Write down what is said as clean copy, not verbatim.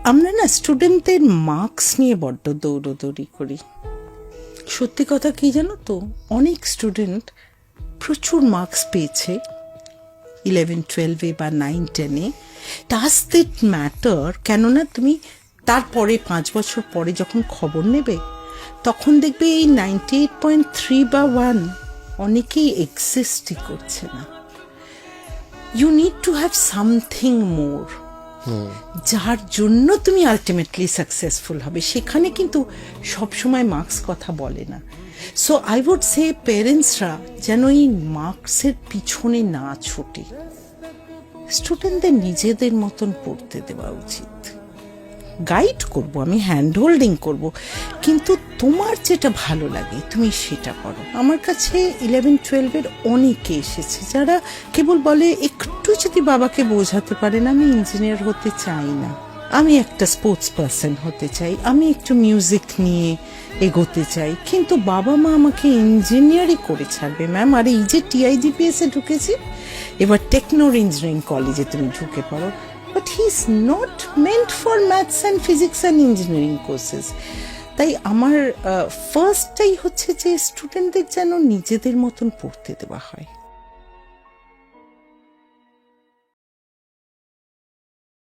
আমরা না স্টুডেন্টদের মার্কস নিয়ে বড্ড দৌড়দৌড়ি করি। সত্যি কথা কি জানো তো, অনেক স্টুডেন্ট প্রচুর মার্কস পেয়েছে 11-12 বা 9-10-এ। Does that matter? কেননা তুমি তারপরে 5 বছর পরে যখন খবর নেবে তখন দেখবে এই 98.3 বা 1 অনেকেই এক্সিস্টই করছে না। You need to have something more, যার জন্য তুমি আলটিমেটলি সাকসেসফুল হবে। সেখানে কিন্তু সবসময় মার্কস কথা বলে না। সো আই উড সে প্যারেন্টসরা যেন এই মার্কসের পিছনে না ছোটে, স্টুডেন্টদের নিজেদের মতন পড়তে দেওয়া উচিত। গাইড করব আমি, হ্যান্ড হোল্ডিং করব, কিন্তু তোমার যেটা ভালো লাগে তুমি সেটা করো। আমার কাছে 11-12-এর অনেকে এসেছে যারা কেবল বলে একটু যদি বাবাকে বোঝাতে পারেন, আমি ইঞ্জিনিয়ার হতে চাই না, আমি একটা স্পোর্টস পার্সন হতে চাই, আমি একটু মিউজিক নিয়ে এগোতে চাই, কিন্তু বাবা মা আমাকে ইঞ্জিনিয়ারই করে ছাড়বে ম্যাম। আর এই যে TIGPS-এ ঢুকেছি, এবার টেকনোর ইঞ্জিনিয়ারিং কলেজে তুমি ঢুকে পড়ো, but he is not meant for maths and physics and engineering courses. তাই আমার ফার্স্টটাই হচ্ছে যে স্টুডেন্টদের যেন নিজেদের মতন পড়তে দেওয়া হয়।